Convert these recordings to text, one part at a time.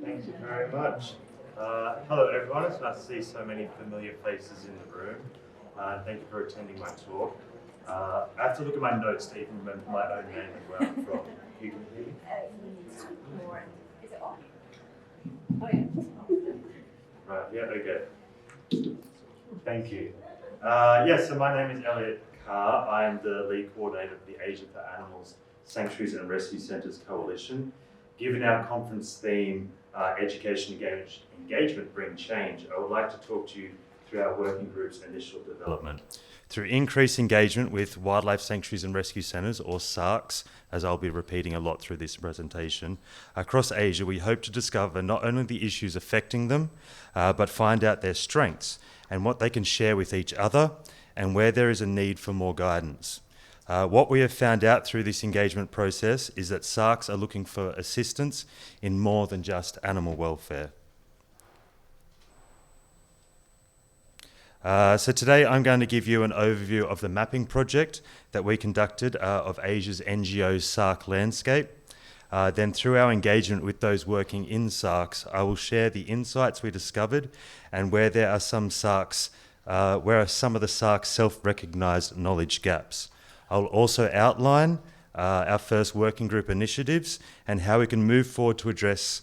Thank you very much. Hello everyone, it's nice to see so many familiar faces in the room. Thank you for attending my talk. I have to look at my notes to even remember my own name and where I'm from. You can hear me? Is it on? Oh yeah. Right, yeah, okay. Thank you. So my name is Elliot Carr. I am the lead coordinator of the Asia for Animals Sanctuaries and Rescue Centres Coalition. Given our conference theme, Education Engagement Bring Change, I would like to talk to you through our working group's initial development. Through increased engagement with wildlife sanctuaries and rescue centres, or SARCs, as I'll be repeating a lot through this presentation, across Asia, we hope to discover not only the issues affecting them, but find out their strengths and what they can share with each other and where there is a need for more guidance. What we have found out through this engagement process is that SARCs are looking for assistance in more than just animal welfare. So today I'm going to give you an overview of the mapping project that we conducted of Asia's NGO SARC landscape. Then through our engagement with those working in SARCs, I will share the insights we discovered and where there are some SARCs, where are some of the SARCs self-recognised knowledge gaps. I'll also outline our first working group initiatives and how we can move forward to address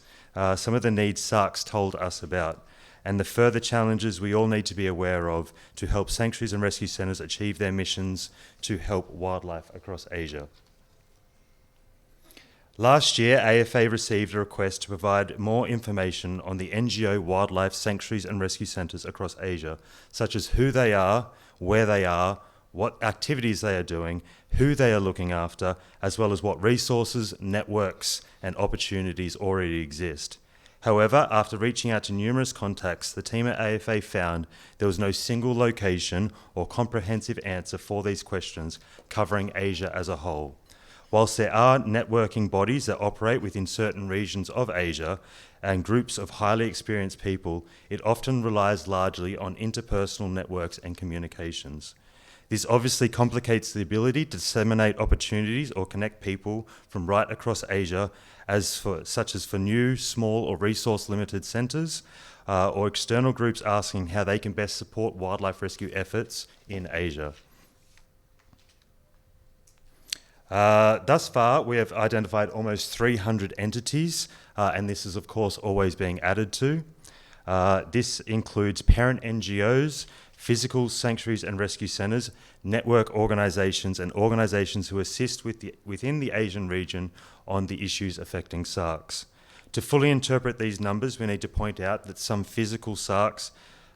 some of the needs SARCs told us about, and the further challenges we all need to be aware of to help sanctuaries and rescue centres achieve their missions to help wildlife across Asia. Last year, AfA received a request to provide more information on the NGO wildlife sanctuaries and rescue centres across Asia, such as who they are, where they are, what activities they are doing, who they are looking after, as well as what resources, networks, and opportunities already exist. However, after reaching out to numerous contacts, the team at AfA found there was no single location or comprehensive answer for these questions covering Asia as a whole. Whilst there are networking bodies that operate within certain regions of Asia and groups of highly experienced people, it often relies largely on interpersonal networks and communications. This obviously complicates the ability to disseminate opportunities or connect people from right across Asia, such as for new, small or resource-limited centres, or external groups asking how they can best support wildlife rescue efforts in Asia. Thus far, we have identified almost 300 entities, and this is of course always being added to. This includes parent NGOs, physical sanctuaries and rescue centres, network organisations and organisations who assist within the Asian region on the issues affecting SARCs. To fully interpret these numbers, we need to point out that some physical SARCs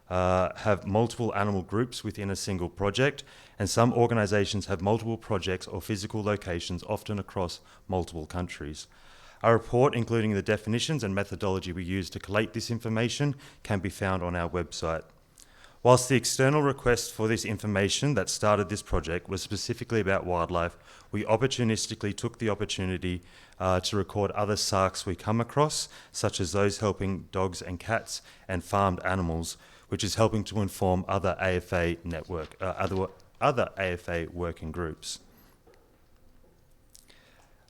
have multiple animal groups within a single project, and some organisations have multiple projects or physical locations, often across multiple countries. A report, including the definitions and methodology we use to collate this information, can be found on our website. Whilst the external request for this information that started this project was specifically about wildlife, we opportunistically took the opportunity to record other SARCs we come across, such as those helping dogs and cats and farmed animals, which is helping to inform other AfA other AfA working groups.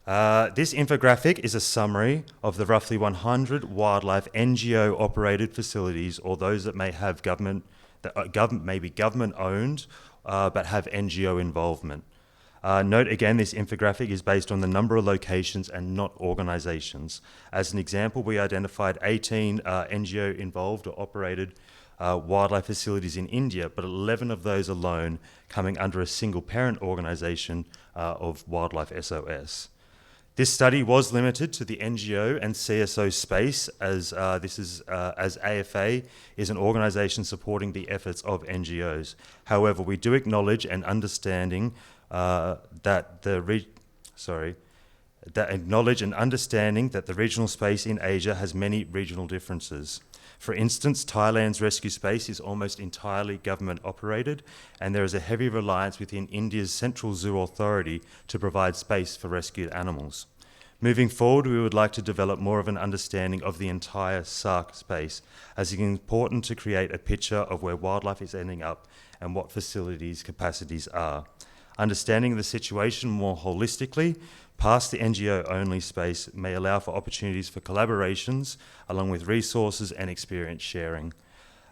This infographic is a summary of the roughly 100 wildlife NGO-operated facilities, or those that may have may be government-owned, but have NGO involvement. Note again, this infographic is based on the number of locations and not organisations. As an example, we identified 18 NGO-involved or operated wildlife facilities in India, but 11 of those alone coming under a single parent organisation of Wildlife SOS. This study was limited to the NGO and CSO space, as AfA is an organisation supporting the efforts of NGOs. However, we do acknowledge and understanding that the regional space in Asia has many regional differences. For instance, Thailand's rescue space is almost entirely government operated, and there is a heavy reliance within India's Central Zoo Authority to provide space for rescued animals. Moving forward, we would like to develop more of an understanding of the entire SARC space, as it is important to create a picture of where wildlife is ending up and what facilities' capacities are. Understanding the situation more holistically past the NGO-only space may allow for opportunities for collaborations, along with resources and experience sharing.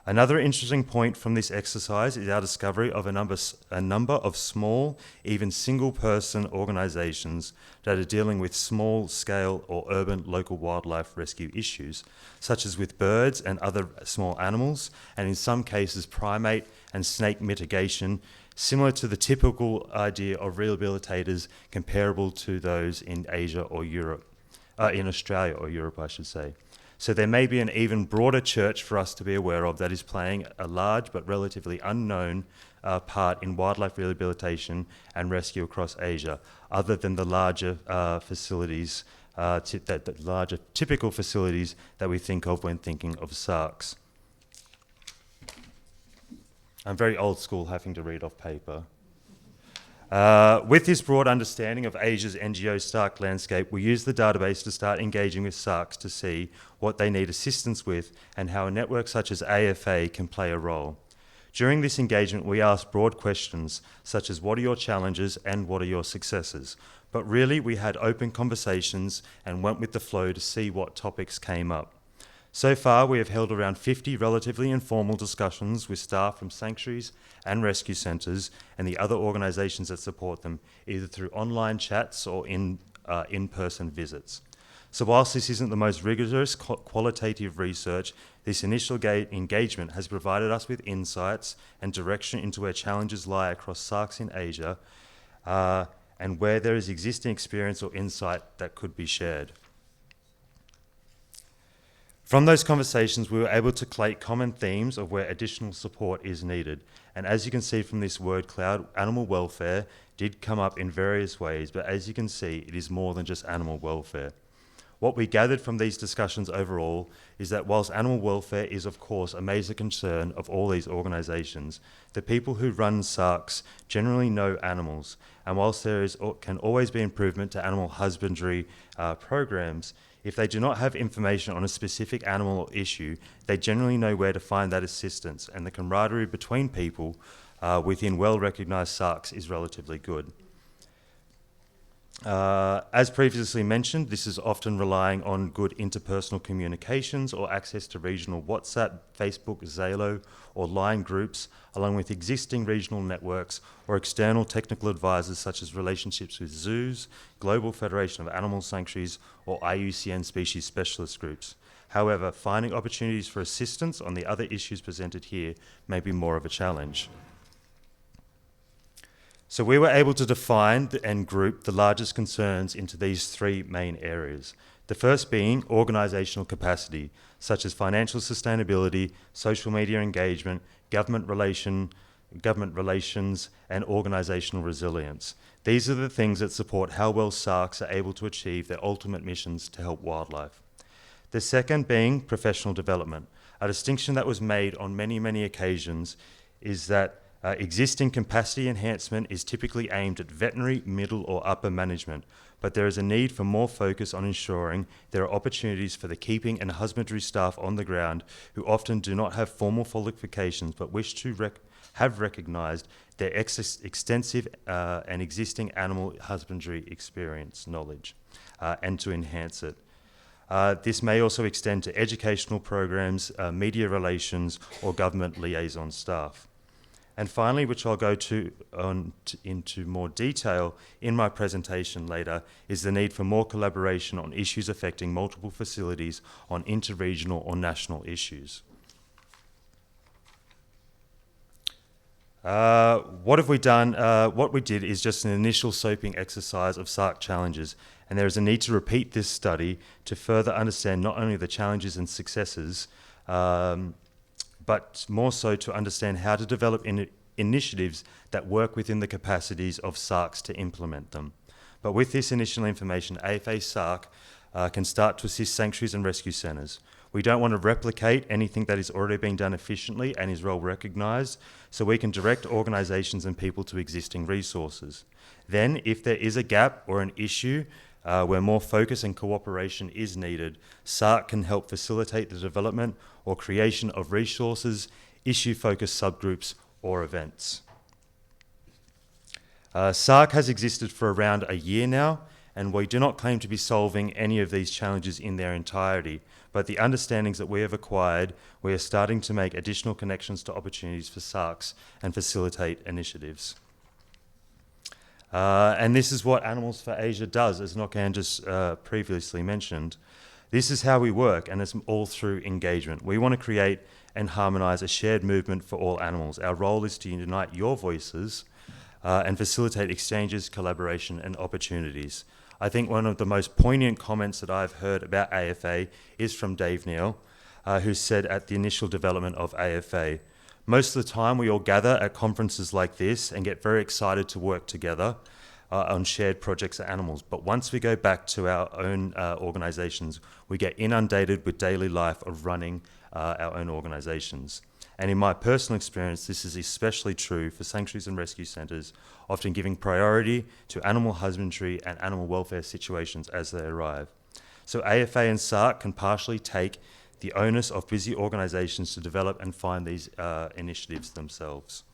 Another interesting point from this exercise is our discovery of a number of small, even single-person organisations that are dealing with small-scale or urban local wildlife rescue issues, such as with birds and other small animals, and in some cases primate and snake mitigation, similar to the typical idea of rehabilitators comparable to those in Asia or Europe, in Australia or Europe, I should say. So there may be an even broader church for us to be aware of that is playing a large but relatively unknown part in wildlife rehabilitation and rescue across Asia, other than the larger facilities, the larger typical facilities that we think of when thinking of SARCs. I'm very old school having to read off paper. With this broad understanding of Asia's NGO SARC landscape, we use the database to start engaging with SARCs to see what they need assistance with and how a network such as AfA can play a role. During this engagement, we asked broad questions such as what are your challenges and what are your successes? But really, we had open conversations and went with the flow to see what topics came up. So far, we have held around 50 relatively informal discussions with staff from sanctuaries and rescue centres and the other organisations that support them, either through online chats or in-person visits. So whilst this isn't the most rigorous qualitative research, this initial engagement has provided us with insights and direction into where challenges lie across SARCs in Asia and where there is existing experience or insight that could be shared. From those conversations, we were able to collate common themes of where additional support is needed. And as you can see from this word cloud, animal welfare did come up in various ways, but as you can see, it is more than just animal welfare. What we gathered from these discussions overall is that whilst animal welfare is of course a major concern of all these organisations, the people who run SARCs generally know animals, and whilst there can always be improvement to animal husbandry programs, if they do not have information on a specific animal or issue, they generally know where to find that assistance, and the camaraderie between people within well-recognised SARCs is relatively good. As previously mentioned, this is often relying on good interpersonal communications or access to regional WhatsApp, Facebook, Zalo, or Line groups, along with existing regional networks or external technical advisors such as relationships with zoos, Global Federation of Animal Sanctuaries, or IUCN species specialist groups. However, finding opportunities for assistance on the other issues presented here may be more of a challenge. So we were able to define and group the largest concerns into these three main areas. The first being organisational capacity, such as financial sustainability, social media engagement, government relations, and organisational resilience. These are the things that support how well SARCs are able to achieve their ultimate missions to help wildlife. The second being professional development. A distinction that was made on many, many occasions is that existing capacity enhancement is typically aimed at veterinary, middle or upper management, but there is a need for more focus on ensuring there are opportunities for the keeping and husbandry staff on the ground who often do not have formal qualifications but wish to have recognised their extensive and existing animal husbandry experience, knowledge, and to enhance it. This may also extend to educational programs, media relations or government liaison staff. And finally, which I'll go into more detail in my presentation later, is the need for more collaboration on issues affecting multiple facilities on interregional or national issues. What have we done? What we did is just an initial scoping exercise of SARC challenges, and there is a need to repeat this study to further understand not only the challenges and successes, but more so to understand how to develop initiatives that work within the capacities of SARCs to implement them. But with this initial information, AfA SARC can start to assist sanctuaries and rescue centres. We don't want to replicate anything that is already being done efficiently and is well recognised, so we can direct organisations and people to existing resources. Then, if there is a gap or an issue where more focus and cooperation is needed, SARC can help facilitate the development or creation of resources, issue-focused subgroups, or events. SARC has existed for around a year now, and we do not claim to be solving any of these challenges in their entirety, but the understandings that we have acquired, we are starting to make additional connections to opportunities for SARCs and facilitate initiatives. And this is what Animals for Asia does, as Nokan just previously mentioned. This is how we work, and it's all through engagement. We want to create and harmonise a shared movement for all animals. Our role is to unite your voices and facilitate exchanges, collaboration, and opportunities. I think one of the most poignant comments that I've heard about AfA is from Dave Neal, who said at the initial development of AfA, most of the time we all gather at conferences like this and get very excited to work together on shared projects of animals. But once we go back to our own organisations, we get inundated with daily life of running our own organisations. And in my personal experience, this is especially true for sanctuaries and rescue centres, often giving priority to animal husbandry and animal welfare situations as they arrive. So AfA and SARC can partially take the onus of busy organisations to develop and find these initiatives themselves.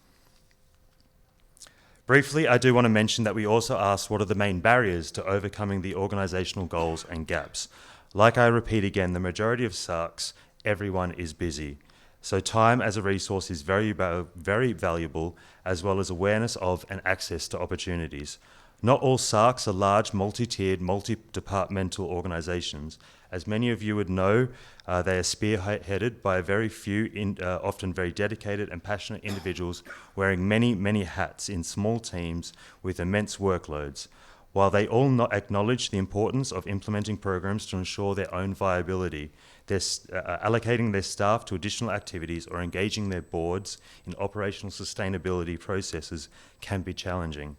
Briefly, I do want to mention that we also asked what are the main barriers to overcoming the organisational goals and gaps. Like I repeat again, the majority of SARCs, everyone is busy. So time as a resource is very valuable, as well as awareness of and access to opportunities. Not all SARCs are large, multi-tiered, multi-departmental organisations. As many of you would know, they are spearheaded by a very few, often very dedicated and passionate individuals wearing many, many hats in small teams with immense workloads. While they all not acknowledge the importance of implementing programs to ensure their own viability, allocating their staff to additional activities or engaging their boards in operational sustainability processes can be challenging.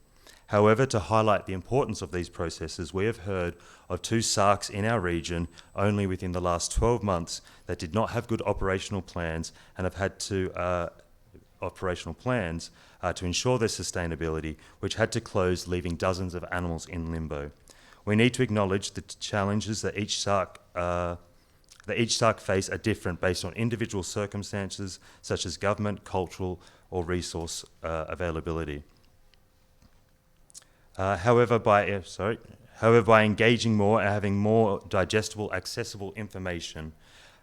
However, to highlight the importance of these processes, we have heard of 2 SARCs in our region only within the last 12 months that did not have good operational plans and have had to to ensure their sustainability, which had to close, leaving dozens of animals in limbo. We need to acknowledge the challenges that each SARC face are different based on individual circumstances such as government, cultural, or resource availability. However, by engaging more and having more digestible, accessible information,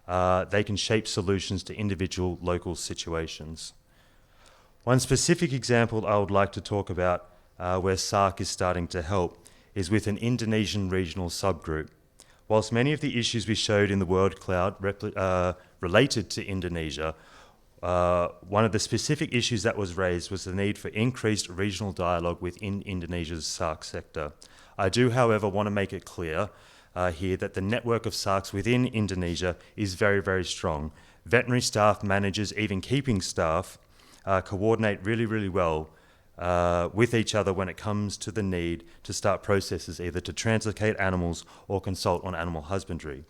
they can shape solutions to individual local situations. One specific example I would like to talk about where SARC is starting to help is with an Indonesian regional subgroup. Whilst many of the issues we showed in the World Cloud related to Indonesia, one of the specific issues that was raised was the need for increased regional dialogue within Indonesia's SARC sector. I do, however, want to make it clear here that the network of SARCs within Indonesia is very, very strong. Veterinary staff, managers, even keeping staff coordinate really, really well with each other when it comes to the need to start processes either to translocate animals or consult on animal husbandry.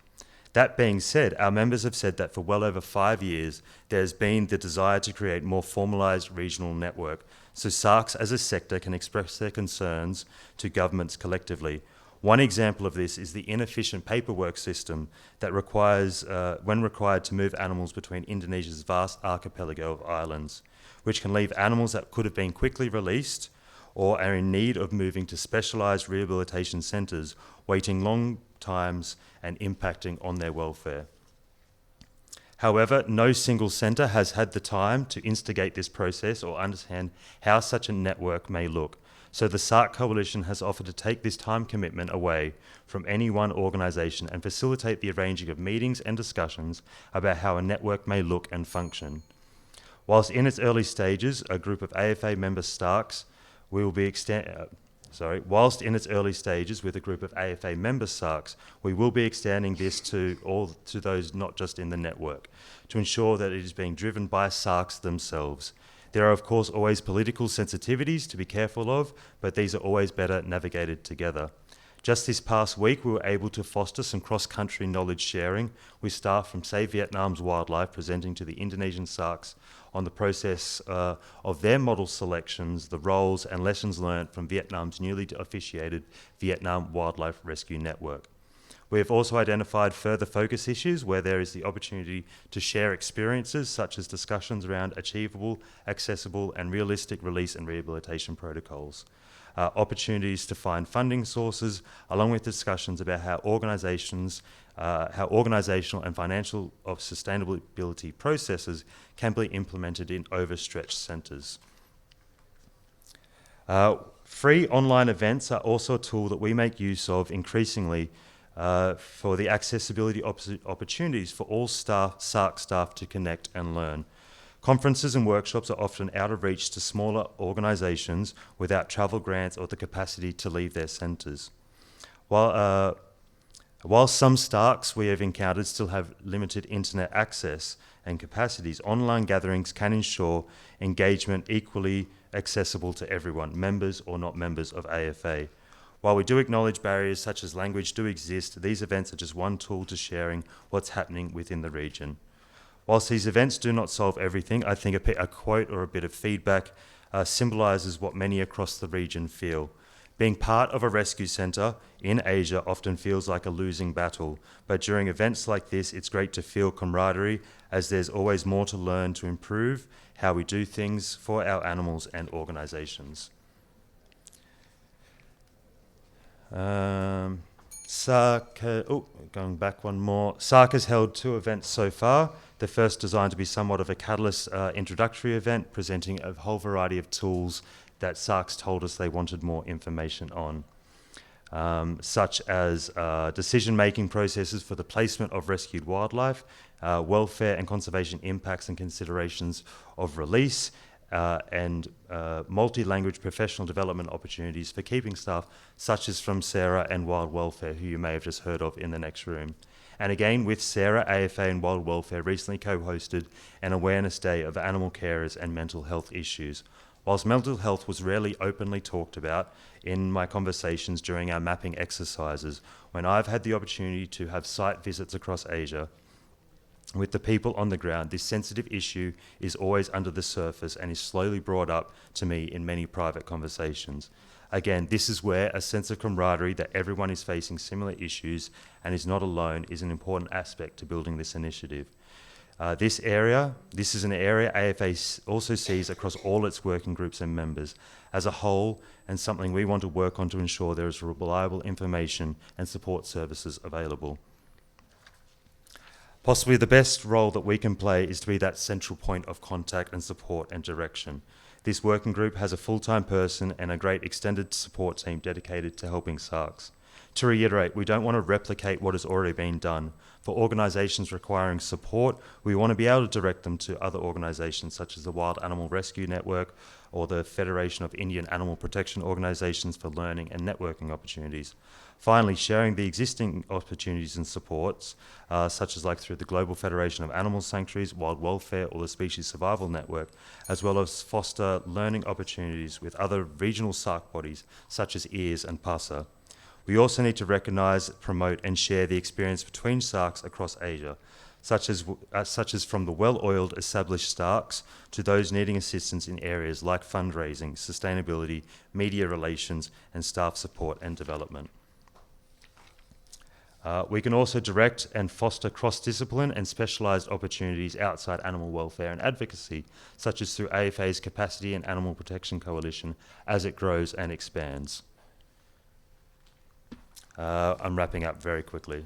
That being said, our members have said that for well over 5 years, there's been the desire to create more formalised regional network, so SARCs as a sector can express their concerns to governments collectively. One example of this is the inefficient paperwork system that requires, when required to move animals between Indonesia's vast archipelago of islands, which can leave animals that could have been quickly released or are in need of moving to specialised rehabilitation centres, waiting long times and impacting on their welfare. However, no single centre has had the time to instigate this process or understand how such a network may look. So the SARC Coalition has offered to take this time commitment away from any one organisation and facilitate the arranging of meetings and discussions about how a network may look and function. Whilst in its early stages, a group of AfA member SARCs whilst in its early stages with a group of AfA member SARCs, we will be extending this to those not just in the network, to ensure that it is being driven by SARCs themselves. There are, of course, always political sensitivities to be careful of, but these are always better navigated together. Just this past week, we were able to foster some cross-country knowledge sharing with staff from Save Vietnam's Wildlife presenting to the Indonesian SARCs on the process of their model selections, the roles and lessons learned from Vietnam's newly officiated Vietnam Wildlife Rescue Network. We have also identified further focus issues where there is the opportunity to share experiences such as discussions around achievable, accessible and realistic release and rehabilitation protocols. opportunities to find funding sources, along with discussions about how organizational and financial of sustainability processes can be implemented in overstretched centres. Free online events are also a tool that we make use of increasingly for the accessibility opportunities for all SARC staff to connect and learn. Conferences and workshops are often out of reach to smaller organisations without travel grants or the capacity to leave their centres. While some SARCs we have encountered still have limited internet access and capacities, online gatherings can ensure engagement equally accessible to everyone, members or not members of AfA. While we do acknowledge barriers such as language do exist, these events are just one tool to sharing what's happening within the region. Whilst these events do not solve everything, I think a quote or a bit of feedback symbolises what many across the region feel. Being part of a rescue centre in Asia often feels like a losing battle, but during events like this, it's great to feel camaraderie, as there's always more to learn to improve how we do things for our animals and organisations. Going back one more. SARC has held 2 events so far. The first designed to be somewhat of a catalyst introductory event, presenting a whole variety of tools that SARCs told us they wanted more information on, such as decision-making processes for the placement of rescued wildlife, welfare and conservation impacts and considerations of release, and multi-language professional development opportunities for keeping staff, such as from Sarah and Wild Welfare, who you may have just heard of in the next room. And again, with Sarah, AfA and Wild Welfare recently co-hosted an awareness day of animal carers and mental health issues. Whilst mental health was rarely openly talked about in my conversations during our mapping exercises, when I've had the opportunity to have site visits across Asia with the people on the ground, this sensitive issue is always under the surface and is slowly brought up to me in many private conversations. Again, this is where a sense of camaraderie that everyone is facing similar issues and is not alone is an important aspect to building this initiative. This is an area AfA also sees across all its working groups and members as a whole, and something we want to work on to ensure there is reliable information and support services available. Possibly the best role that we can play is to be that central point of contact and support and direction. This working group has a full-time person and a great extended support team dedicated to helping SARCs. To reiterate, we don't want to replicate what has already been done. For organisations requiring support, we want to be able to direct them to other organisations such as the Wild Animal Rescue Network or the Federation of Indian Animal Protection Organisations for learning and networking opportunities. Finally, sharing the existing opportunities and supports, such as like through the Global Federation of Animal Sanctuaries, Wild Welfare or the Species Survival Network, as well as foster learning opportunities with other regional SARC bodies such as EARS and PASA. We also need to recognise, promote and share the experience between SARCs across Asia, such as from the well-oiled established SARCs to those needing assistance in areas like fundraising, sustainability, media relations and staff support and development. We can also direct and foster cross-discipline and specialised opportunities outside animal welfare and advocacy, such as through AFA's Capacity and Animal Protection Coalition as it grows and expands. I'm wrapping up very quickly.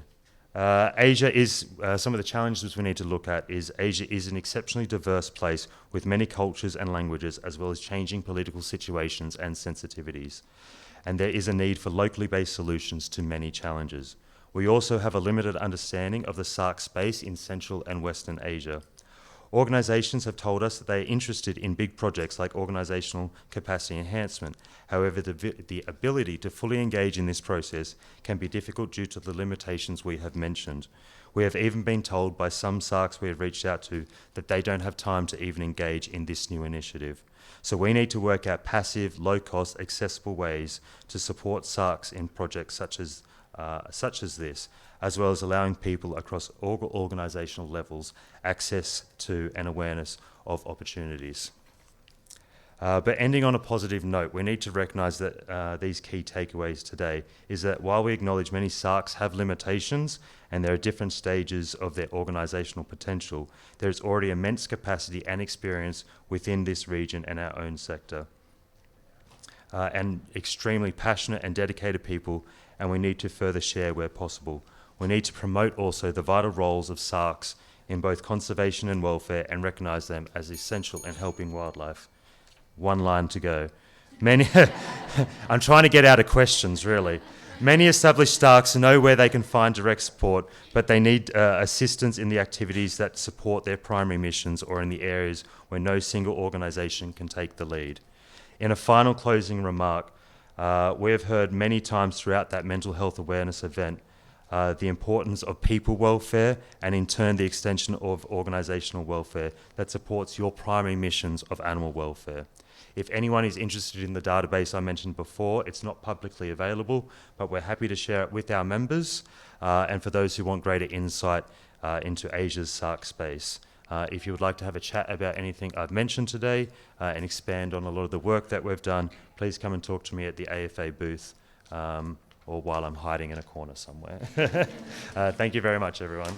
Asia is, some of the challenges we need to look at is Asia is an exceptionally diverse place with many cultures and languages, as well as changing political situations and sensitivities. And there is a need for locally based solutions to many challenges. We also have a limited understanding of the SARC space in Central and Western Asia. Organisations have told us that they are interested in big projects like organisational capacity enhancement. However, the ability to fully engage in this process can be difficult due to the limitations we have mentioned. We have even been told by some SARCs we have reached out to that they don't have time to even engage in this new initiative. So we need to work out passive, low-cost, accessible ways to support SARCs in projects such as this, as well as allowing people across all organisational levels access to and awareness of opportunities. But ending on a positive note, we need to recognise that these key takeaways today is that while we acknowledge many SARCs have limitations and there are different stages of their organisational potential, there is already immense capacity and experience within this region and our own sector. and extremely passionate and dedicated people, and we need to further share where possible. We need to promote also the vital roles of SARCs in both conservation and welfare and recognise them as essential in helping wildlife. One line to go. Many I'm trying to get out of questions, really. Many established SARCs know where they can find direct support, but they need assistance in the activities that support their primary missions or in the areas where no single organisation can take the lead. In a final closing remark, we have heard many times throughout that mental health awareness event the importance of people welfare and in turn the extension of organisational welfare that supports your primary missions of animal welfare. If anyone is interested in the database I mentioned before, it's not publicly available, but we're happy to share it with our members and for those who want greater insight into Asia's SARC space. If you would like to have a chat about anything I've mentioned today and expand on a lot of the work that we've done, please come and talk to me at the AfA booth or while I'm hiding in a corner somewhere. Thank you very much, everyone.